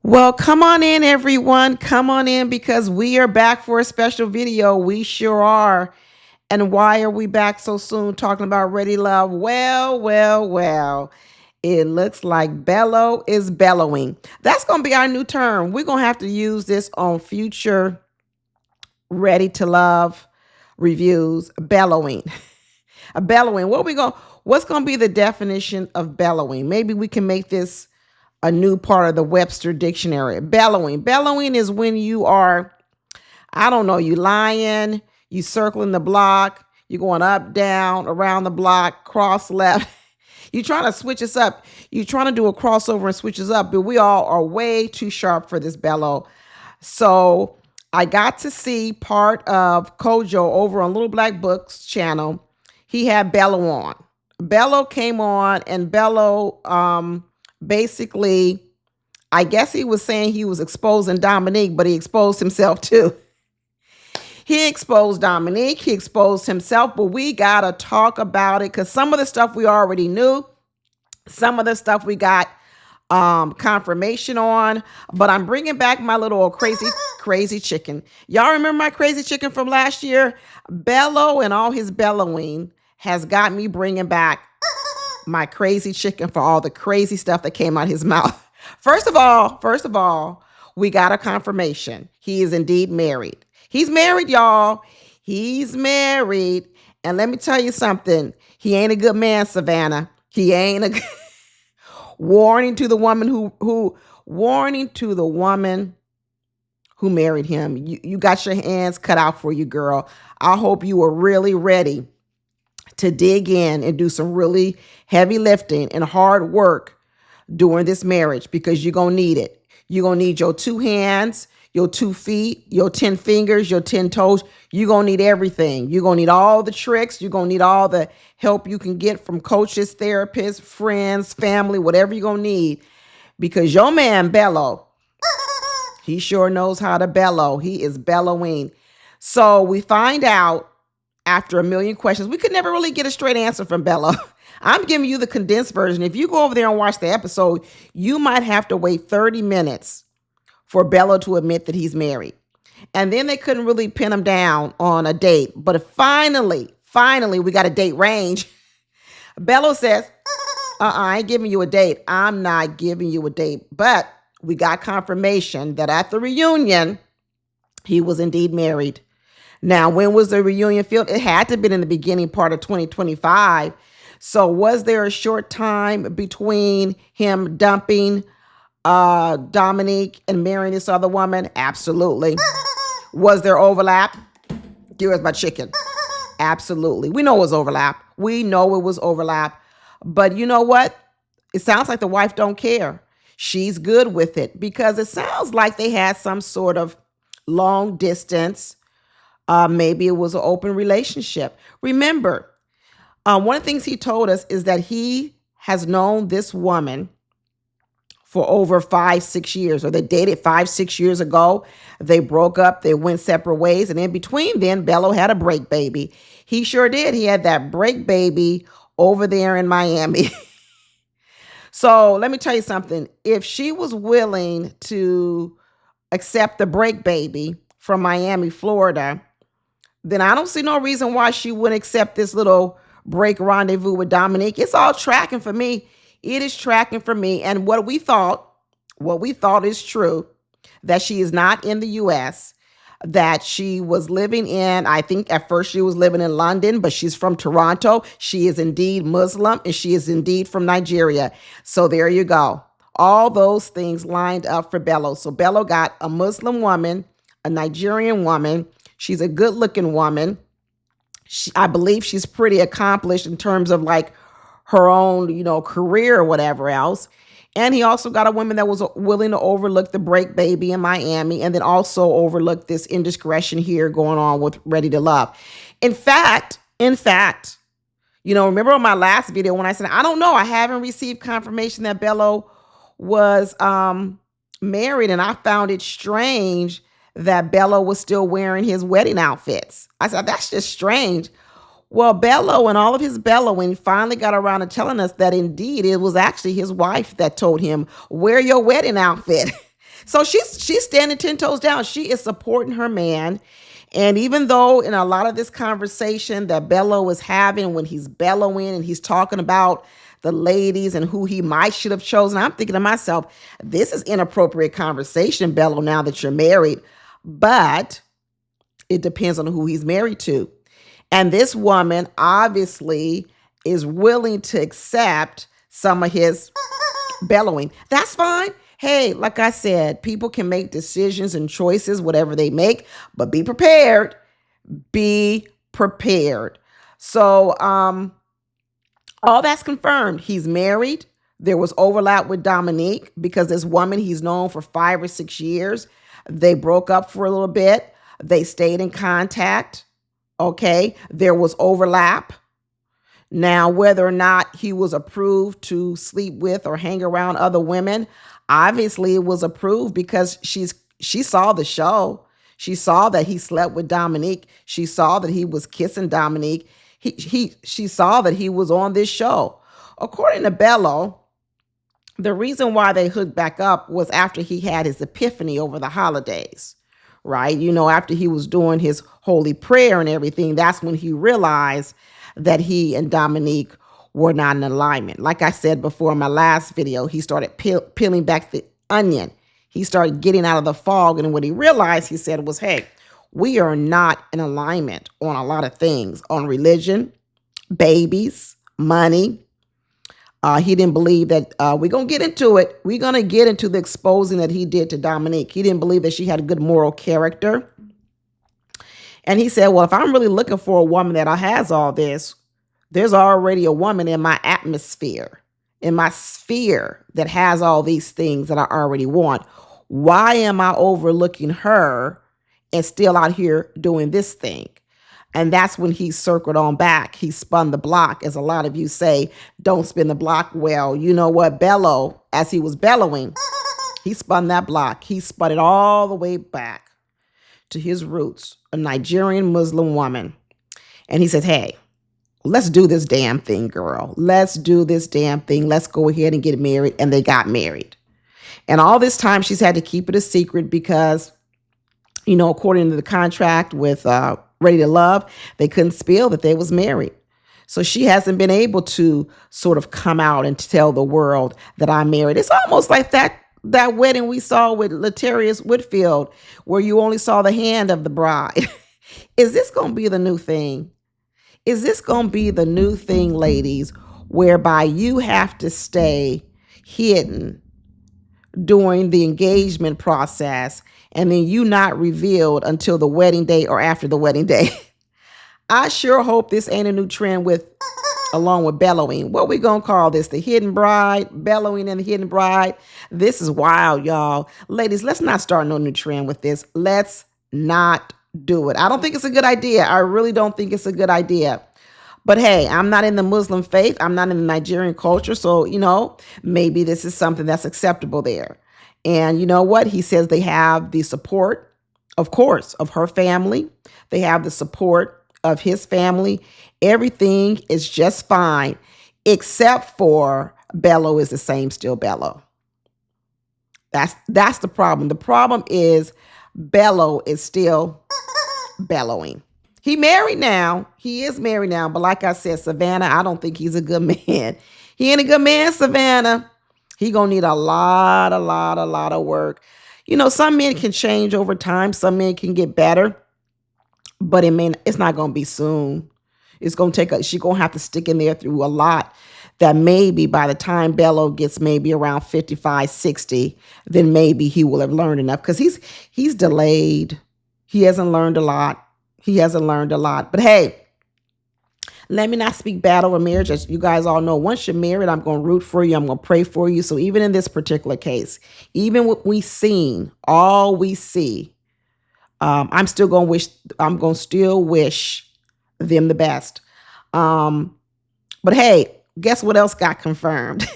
Well, come on in, everyone. Come on in because we are back for a special video. We sure are. And why are we back so soon talking about Ready Love? Well. It looks like Bello is bellowing. That's going to be our new term. We're going to have to use this on future Ready to Love reviews. Bellowing. A bellowing. What's going to be the definition of bellowing? Maybe we can make this a new part of the Webster dictionary. Bellowing. Bellowing is when you are, I don't know, you lying, you circling the block, you going up, down, around the block, cross left. You trying to switch us up. You trying to do a crossover and switch us up, but we all are way too sharp for this Bello. So I got to see part of Kojo over on Little Black Book's channel. He had Bello on. Bello came on and Bello basically, I guess he was saying he was exposing Dominique, but he exposed himself too. He exposed Dominique, he exposed himself, but we got to talk about it because some of the stuff we already knew, some of the stuff we got confirmation on, but I'm bringing back my little crazy chicken. Y'all remember my crazy chicken from last year? Bello and all his bellowing has got me bringing back my crazy chicken for all the crazy stuff that came out his mouth. First of all, we got a confirmation. He is indeed married. He's married, y'all. He's married. And let me tell you something. He ain't a good man, Savannah. He ain't a warning to the woman who married him. You got your hands cut out for you, girl. I hope you were really ready to dig in and do some really heavy lifting and hard work during this marriage because you're going to need it. You're going to need your 2 hands, your 2 feet, your 10 fingers, your 10 toes. You're going to need everything. You're going to need all the tricks. You're going to need all the help you can get from coaches, therapists, friends, family, whatever you're going to need because your man, Bello, he sure knows how to bellow. He is bellowing. So we find out after a million questions, we could never really get a straight answer from Bello. I'm giving you the condensed version. If you go over there and watch the episode, you might have to wait 30 minutes for Bello to admit that he's married. And then they couldn't really pin him down on a date. But finally, we got a date range. Bello says, I ain't giving you a date. I'm not giving you a date. But we got confirmation that at the reunion, he was indeed married. Now, when was the reunion filmed? It had to have been in the beginning part of 2025. So was there a short time between him dumping Dominique and marrying this other woman? Absolutely. Was there overlap? Here's my chicken. Absolutely. We know it was overlap. But you know what? It sounds like the wife don't care. She's good with it because it sounds like they had some sort of long distance. Maybe it was an open relationship. Remember, one of the things he told us is that he has known this woman for over 5-6 years, or they dated 5-6 years ago. They broke up. They went separate ways. And in between then, Bello had a break baby. He sure did. He had that break baby over there in Miami. So let me tell you something. If she was willing to accept the break baby from Miami, Florida, then I don't see no reason why she wouldn't accept this little break rendezvous with Dominique. It's all tracking for me. It is tracking for me. And what we thought is true, that she is not in the U.S., that she was living in, I think at first she was living in London, but she's from Toronto. She is indeed Muslim, and she is indeed from Nigeria. So there you go. All those things lined up for Bello. So Bello got a Muslim woman, a Nigerian woman. She's a good-looking woman. I believe she's pretty accomplished in terms of like her own, career or whatever else. And he also got a woman that was willing to overlook the break baby in Miami and then also overlook this indiscretion here going on with Ready to Love. In fact, remember on my last video when I said, I don't know, I haven't received confirmation that Bello was married, and I found it strange that Bello was still wearing his wedding outfits. I said, that's just strange. Well, Bello and all of his bellowing finally got around to telling us that indeed it was actually his wife that told him, wear your wedding outfit. So she's standing 10 toes down. She is supporting her man. And even though in a lot of this conversation that Bello is having when he's bellowing and he's talking about the ladies and who he might should have chosen, I'm thinking to myself, this is inappropriate conversation, Bello, now that you're married. But it depends on who he's married to. And this woman obviously is willing to accept some of his bellowing. That's fine. Hey, like I said, people can make decisions and choices, whatever they make, but be prepared. Be prepared. So, all that's confirmed. He's married. There was overlap with Dominique because this woman he's known for 5 or 6 years. They broke up for a little bit. They stayed in contact. Okay. There was overlap. Now, whether or not he was approved to sleep with or hang around other women, obviously it was approved because she saw the show. She saw that he slept with Dominique. She saw that he was kissing Dominique. She saw that he was on this show. According to Bello, the reason why they hooked back up was after he had his epiphany over the holidays, right? You know, after he was doing his holy prayer and everything, that's when he realized that he and Dominique were not in alignment. Like I said before in my last video, he started peeling back the onion. He started getting out of the fog. And what he realized, he said, was, hey, we are not in alignment on a lot of things, on religion, babies, money. He didn't believe that we're going to get into it. We're going to get into the exposing that he did to Dominique. He didn't believe that she had a good moral character. And he said, well, if I'm really looking for a woman that has all this, there's already a woman in my atmosphere, in my sphere that has all these things that I already want. Why am I overlooking her and still out here doing this thing? And that's when he circled on back. He spun the block, as a lot of you say, don't spin the block. Well, you know what? Bello, as he was bellowing, he spun that block. He spun it all the way back to his roots, a Nigerian Muslim woman. And he says, hey, let's do this damn thing, girl. Let's do this damn thing. Let's go ahead and get married. And they got married. And all this time, she's had to keep it a secret because, you know, according to the contract with Ready to Love, they couldn't spill that they was married. So she hasn't been able to sort of come out and tell the world that I'm married. It's almost like that wedding we saw with Latarius Whitfield, where you only saw the hand of the bride. Is this going to be the new thing? Is this going to be the new thing, ladies, whereby you have to stay hidden during the engagement process and then you not revealed until the wedding day or after the wedding day? I sure hope this ain't a new trend along with bellowing. What we gonna call this? The hidden bride, bellowing and the hidden bride. This is wild, y'all. Ladies, let's not start no new trend with this. Let's not do it. I don't think it's a good idea. I really don't think it's a good idea. But hey, I'm not in the Muslim faith. I'm not in the Nigerian culture. So, you know, maybe this is something that's acceptable there. And you know what? He says they have the support, of course, of her family. They have the support of his family. Everything is just fine, except for Bello is the same still Bello. That's the problem. The problem is Bello is still bellowing. He married now. He is married now. But like I said, Savannah, I don't think he's a good man. He ain't a good man, Savannah. He gonna need a lot of work. You know, some men can change over time. Some men can get better. But it's not gonna be soon. It's gonna she's gonna have to stick in there through a lot. That maybe by the time Bello gets maybe around 55, 60, then maybe he will have learned enough. Because he's delayed. He hasn't learned a lot. But hey, let me not speak bad over marriage. As you guys all know, once you're married, I'm going to root for you. I'm going to pray for you. So even in this particular case, even what we've seen, all we see, I'm going to still wish them the best. But hey, guess what else got confirmed?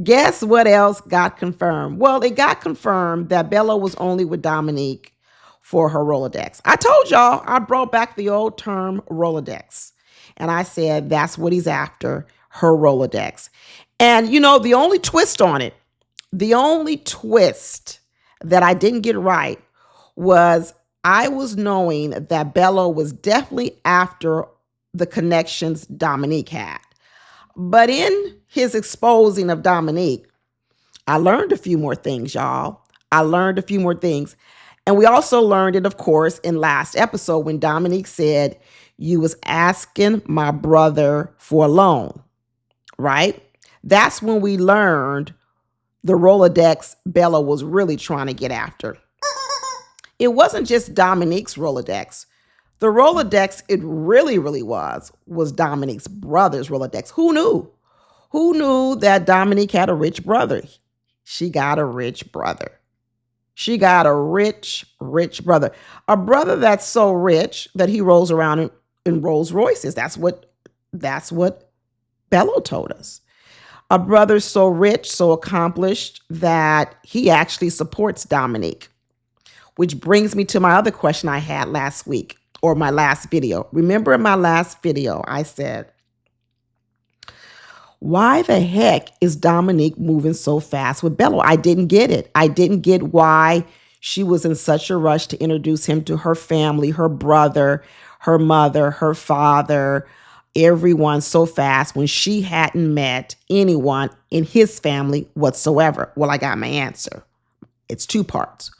Guess what else got confirmed? Well, it got confirmed that Bello was only with Dominique for her rolodex. I told y'all, I brought back the old term rolodex. And I said, that's what he's after, her rolodex. And, you know, the only twist on it, The only twist that I didn't get right was I was knowing that Bello was definitely after the connections Dominique had. But in his exposing of Dominique, I learned a few more things, y'all. I learned a few more things. And we also learned it, of course, in last episode when Dominique said, you was asking my brother for a loan, right? That's when we learned the Rolodex Bello was really trying to get after. It wasn't just Dominique's Rolodex. The Rolodex it really was Dominique's brother's Rolodex. Who knew? Who knew that Dominique had a rich brother? She got a rich brother. She got a rich brother. A brother that's so rich that he rolls around in Rolls Royces. That's what Bello told us. A brother so rich, so accomplished that he actually supports Dominique. Which brings me to my other question I had last week, or my last video. Remember in my last video, I said, why the heck is Dominique moving so fast with Bello? I didn't get it. I didn't get why she was in such a rush to introduce him to her family, her brother, her mother, her father, everyone so fast when she hadn't met anyone in his family whatsoever. Well, I got my answer. It's two parts.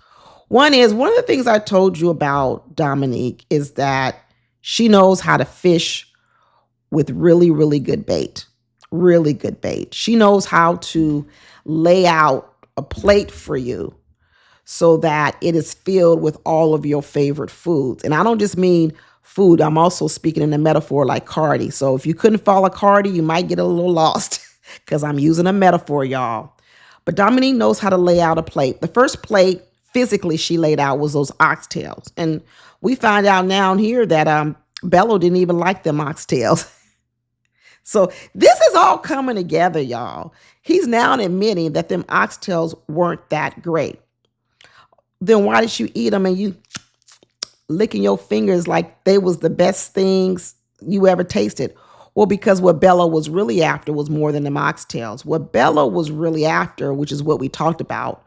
One is, one of the things I told you about Dominique is that she knows how to fish with really good bait. Really good bait. She knows how to lay out a plate for you so that it is filled with all of your favorite foods. And I don't just mean food. I'm also speaking in a metaphor like Cardi. So if you couldn't follow Cardi, you might get a little lost because I'm using a metaphor, y'all. But Dominique knows how to lay out a plate. The first plate physically she laid out was those oxtails. And we find out now here that Bello didn't even like them oxtails. So this is all coming together, y'all. He's now admitting that them oxtails weren't that great. Then why did you eat them and you licking your fingers like they was the best things you ever tasted? Well, because what Bello was really after was more than them oxtails. What Bello was really after, which is what we talked about,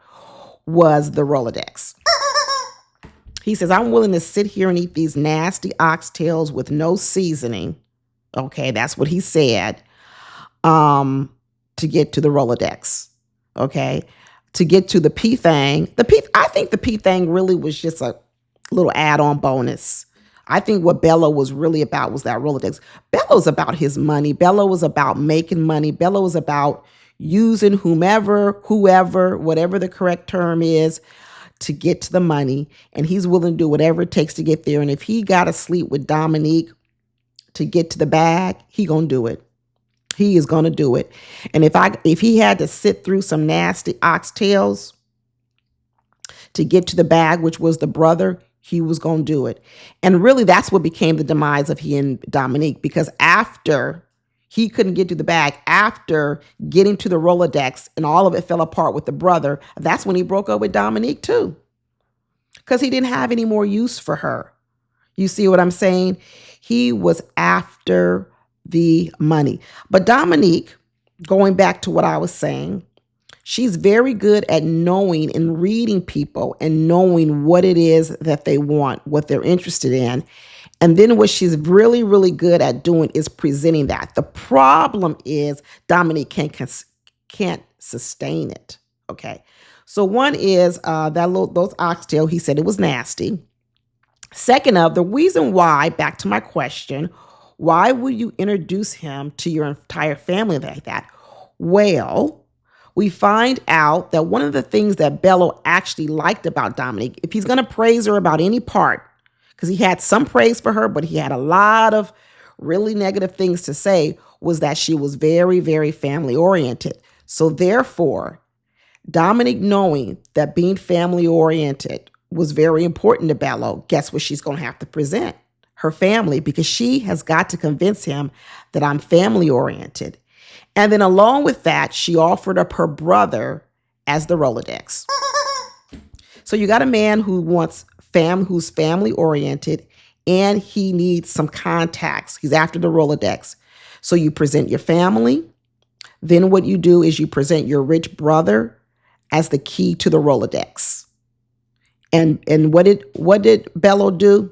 was the Rolodex. He says, I'm willing to sit here and eat these nasty oxtails with no seasoning. Okay, that's what he said, to get to the Rolodex. Okay, to get to the P thing. I think the P thing really was just a little add-on bonus. I think what Bello was really about was that Rolodex. Bello's about his money. Bello was about making money. Bello was about using whoever, whatever the correct term is, to get to the money. And he's willing to do whatever it takes to get there. And if he got to sleep with Dominique to get to the bag, he gonna do it. He is gonna do it. And if he had to sit through some nasty oxtails to get to the bag, which was the brother, he was gonna do it. And really, that's what became the demise of he and Dominique, because after he couldn't get to the bag, after getting to the Rolodex and all of it fell apart with the brother, that's when he broke up with Dominique too, because he didn't have any more use for her. You see what I'm saying? He was after the money. But Dominique, going back to what I was saying, she's very good at knowing and reading people and knowing what it is that they want, what they're interested in. And then what she's really good at doing is presenting that. The problem is Dominique can't sustain it. Okay. So one is those oxtail, he said it was nasty. Second of, the reason why, back to my question, why would you introduce him to your entire family like that? Well, we find out that one of the things that Bello actually liked about Dominique, if he's going to praise her about any part, because he had some praise for her, but he had a lot of really negative things to say, was that she was very family oriented. So therefore, Dominique, knowing that being family oriented was very important to Bello, guess what she's going to have to present? Her family, because she has got to convince him that I'm family oriented. And then along with that, she offered up her brother as the Rolodex. So you got a man who wants who's family oriented, and he needs some contacts. He's after the Rolodex. So you present your family. Then what you do is you present your rich brother as the key to the Rolodex. And what did Bello do?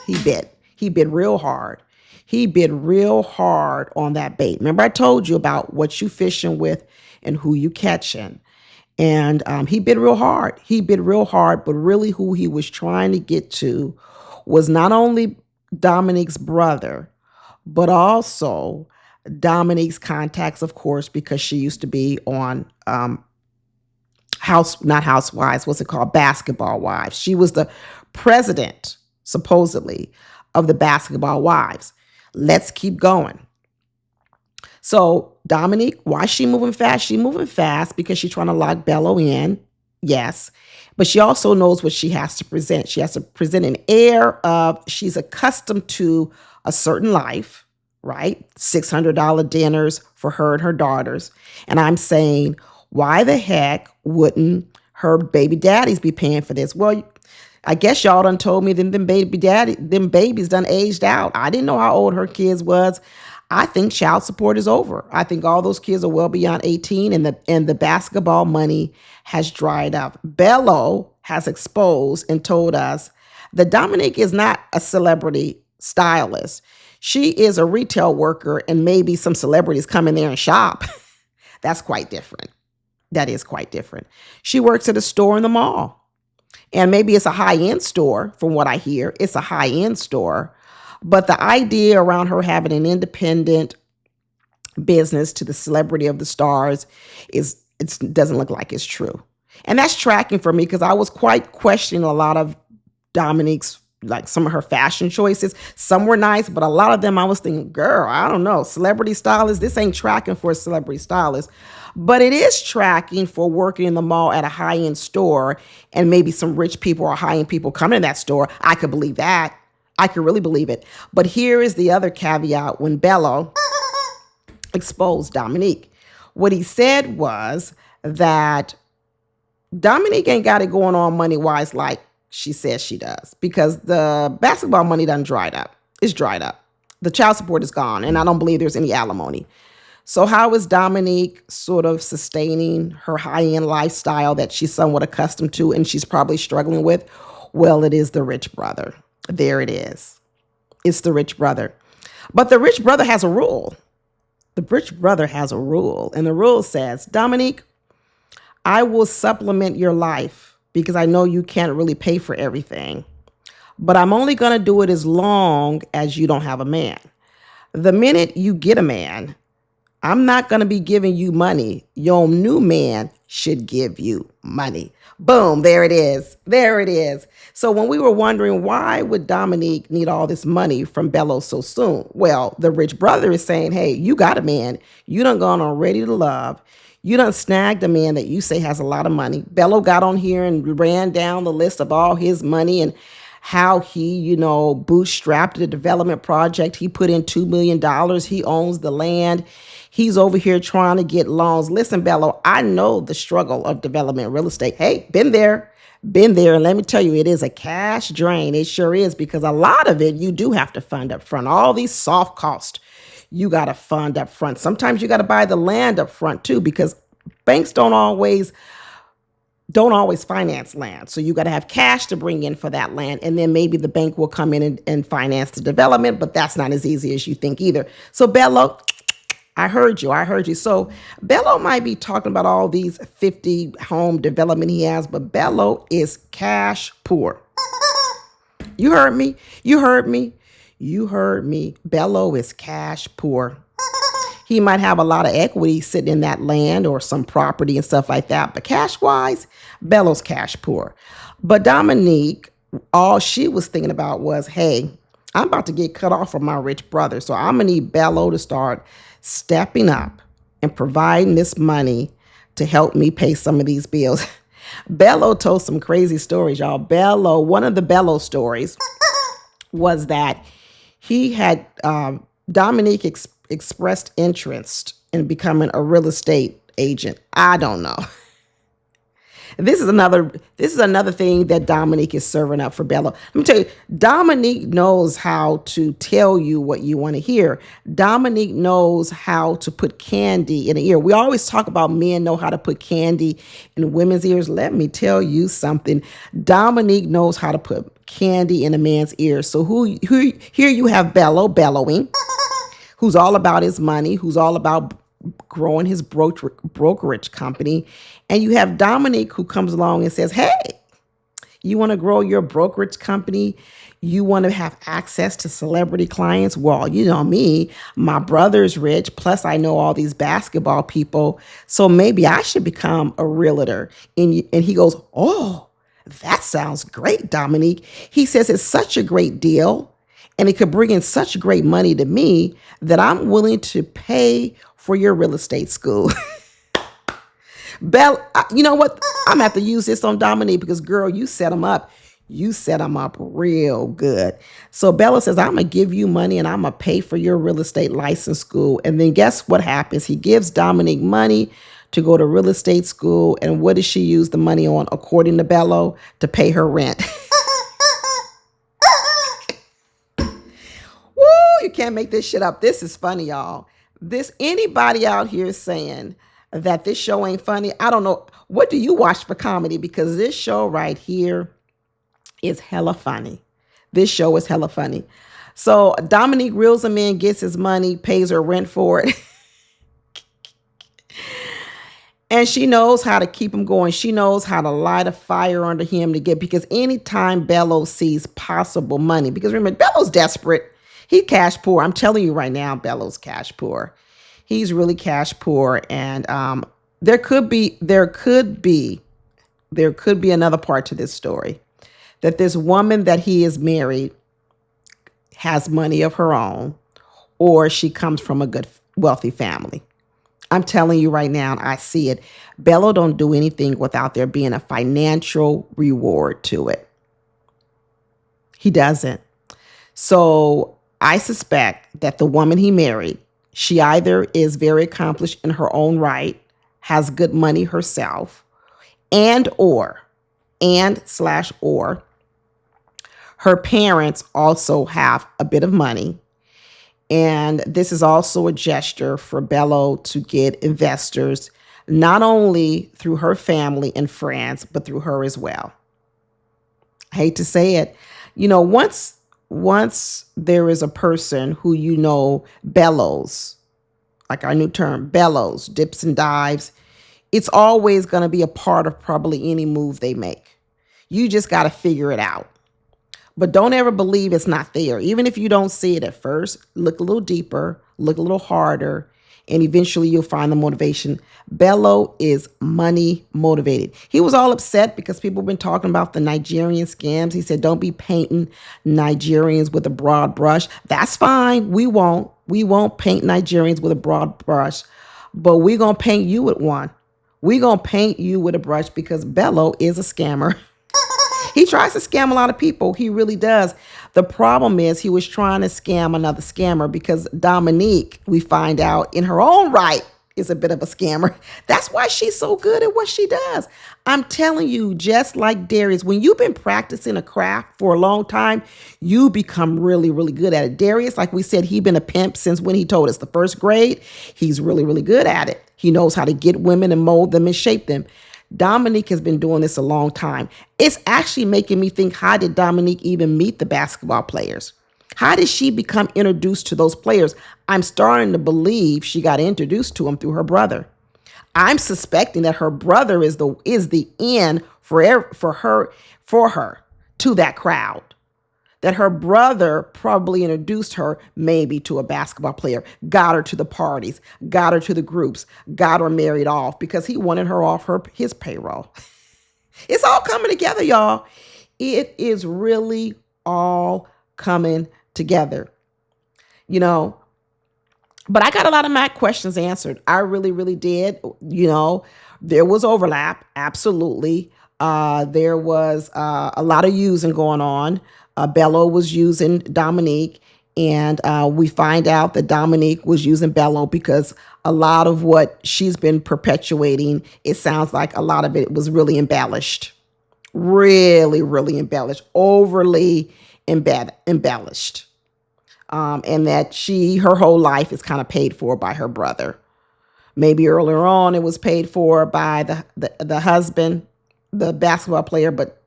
He bid. He bid real hard. He bid real hard on that bait. Remember, I told you about what you fishing with and who you catching. And he bid real hard. He bid real hard, but really who he was trying to get to was not only Dominique's brother, but also Dominique's contacts, of course, because she used to be on not Housewives, what's it called? Basketball Wives. She was the president, supposedly, of the Basketball Wives. Let's keep going. So Dominique, why is she moving fast? She's moving fast because she's trying to lock Bello in. Yes. But she also knows what she has to present. She has to present an air of she's accustomed to a certain life, right? $600 dinners for her and her daughters. And I'm saying, why the heck wouldn't her baby daddies be paying for this? Well, I guess y'all done told me them babies done aged out. I didn't know how old her kids was. I think child support is over. I think all those kids are well beyond 18 and the basketball money has dried up. Bello has exposed and told us that Dominique is not a celebrity stylist. She is a retail worker and maybe some celebrities come in there and shop. That's quite different. That is quite different. She works at a store in the mall. And maybe it's a high-end store, from what I hear. It's a high-end store. But the idea around her having an independent business to the celebrity of the stars it doesn't look like it's true. And that's tracking for me because I was quite questioning a lot of Dominique's, like some of her fashion choices. Some were nice, but a lot of them I was thinking, girl, I don't know, celebrity stylist, this ain't tracking for a celebrity stylist. But it is tracking for working in the mall at a high-end store and maybe some rich people or high-end people coming in that store. I could believe that. I could really believe it. But here is the other caveat when Bello exposed Dominique. What he said was that Dominique ain't got it going on money-wise like she says she does because the basketball money done dried up. It's dried up. The child support is gone, and I don't believe there's any alimony. So how is Dominique sort of sustaining her high-end lifestyle that she's somewhat accustomed to and she's probably struggling with? Well, it is the rich brother. There it is. It's the rich brother. But the rich brother has a rule. The rich brother has a rule. And the rule says, Dominique, I will supplement your life because I know you can't really pay for everything. But I'm only going to do it as long as you don't have a man. The minute you get a man, I'm not going to be giving you money. Your new man should give you money. Boom, there it is. There it is. So when we were wondering why would Dominique need all this money from Bello so soon? Well, the rich brother is saying, hey, you got a man. You done gone on Ready to Love. You done snagged a man that you say has a lot of money. Bello got on here and ran down the list of all his money and how he, bootstrapped the development project. He put in $2 million. He owns the land. He's over here trying to get loans. Listen, Bello, I know the struggle of development real estate. Hey, been there. And let me tell you, it is a cash drain. It sure is, because a lot of it you do have to fund up front. All these soft costs, you got to fund up front. Sometimes you got to buy the land up front too, because banks don't always finance land. So you got to have cash to bring in for that land. And then maybe the bank will come in and finance the development, but that's not as easy as you think either. So Bello, I heard you. So Bello might be talking about all these 50 home development he has, but Bello is cash poor. You heard me. Bello is cash poor. He might have a lot of equity sitting in that land or some property and stuff like that. But cash-wise, Bello's cash poor. But Dominique, all she was thinking about was, hey, I'm about to get cut off from my rich brother. So I'm going to need Bello to start stepping up and providing this money to help me pay some of these bills. Bello told some crazy stories, y'all. One of the Bello stories was that he had Dominique expressed interest in becoming a real estate agent. I don't know. This is another thing that Dominique is serving up for Bello. Let me tell you, Dominique knows how to tell you what you want to hear. Dominique knows how to put candy in the ear. We always talk about men know how to put candy in women's ears. Let me tell you something. Dominique knows how to put candy in a man's ears. So who here you have Bello bellowing, who's all about his money, who's all about growing his brokerage company. And you have Dominique who comes along and says, hey, you want to grow your brokerage company? You want to have access to celebrity clients? Well, you know me, my brother's rich, plus I know all these basketball people. So maybe I should become a realtor. And he goes, oh, that sounds great, Dominique. He says it's such a great deal and it could bring in such great money to me that I'm willing to pay for your real estate school. You know what? I'm gonna have to use this on Dominique because, girl, you set him up. You set him up real good. So Bello says, I'm gonna give you money and I'm gonna pay for your real estate license school. And then guess what happens? He gives Dominique money to go to real estate school. And what does she use the money on, according to Bello? To pay her rent. Woo, you can't make this shit up. This is funny, y'all. Anybody out here saying that this show ain't funny, I don't know. What do you watch for comedy? Because this show right here is hella funny. This show is hella funny. So Dominique reels him in, gets his money, pays her rent for it. And she knows how to keep him going. She knows how to light a fire under him because anytime Bello sees possible money, because remember, Bello's desperate. He's cash poor. I'm telling you right now, Bello's cash poor. He's really cash poor. And there could be another part to this story, that this woman that he is married has money of her own, or she comes from a good, wealthy family. I'm telling you right now, I see it. Bello don't do anything without there being a financial reward to it. He doesn't. So I suspect that the woman he married, she either is very accomplished in her own right, has good money herself, or her parents also have a bit of money. And this is also a gesture for Bello to get investors, not only through her family and friends, but through her as well. I hate to say it. You know, once there is a person who, you know, bellows, like our new term, bellows, dips and dives, it's always going to be a part of probably any move they make. You just got to figure it out. But don't ever believe it's not there. Even if you don't see it at first, look a little deeper, look a little harder, and eventually you'll find the motivation. Bello is money motivated. He was all upset because people have been talking about the Nigerian scams. He said, don't be painting Nigerians with a broad brush. That's fine. We won't paint Nigerians with a broad brush, but we're going to paint you with one. We're going to paint you with a brush because Bello is a scammer. He tries to scam a lot of people. He really does. The problem is he was trying to scam another scammer because Dominique, we find out in her own right, is a bit of a scammer. That's why she's so good at what she does. I'm telling you, just like Darius, when you've been practicing a craft for a long time, you become really, really good at it. Darius, like we said, he's been a pimp since when he told us the first grade. He's really, really good at it. He knows how to get women and mold them and shape them. Dominique has been doing this a long time. It's actually making me think, how did Dominique even meet the basketball players? How did she become introduced to those players? I'm starting to believe she got introduced to them through her brother. I'm suspecting that her brother is the in for her to that crowd. That her brother probably introduced her maybe to a basketball player, got her to the parties, got her to the groups, got her married off because he wanted her off his payroll. It's all coming together, y'all. It is really all coming together, you know. But I got a lot of my questions answered. I really, really did. You know, there was overlap. Absolutely. There was a lot of using going on. Bello was using Dominique, And we find out that Dominique was using Bello because a lot of what she's been perpetuating, it sounds like a lot of it was really embellished. Really, really embellished. Overly embellished. And that her whole life is kind of paid for by her brother. Maybe earlier on it was paid for by the husband, the basketball player, but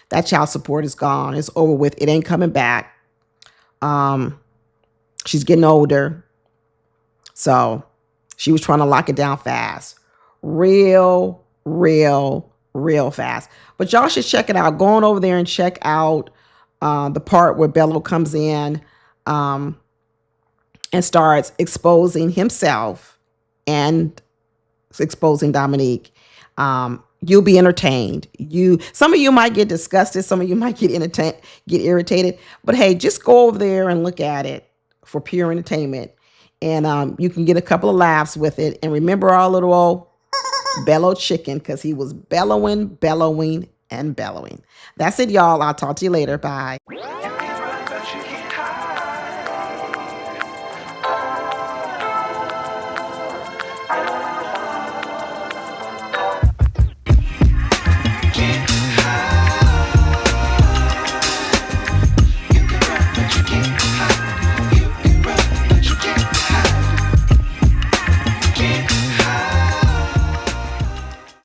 that child support is gone. It's over with. It ain't coming back. She's getting older. So she was trying to lock it down fast. Real fast. But y'all should check it out. Go on over there and check out the part where Bello comes in and starts exposing himself and exposing Dominique. You'll be entertained. Some of you might get disgusted. Some of you might get irritated. But hey, just go over there and look at it for pure entertainment. And you can get a couple of laughs with it. And remember our little old Bello chicken, because he was bellowing. That's it, y'all. I'll talk to you later. Bye.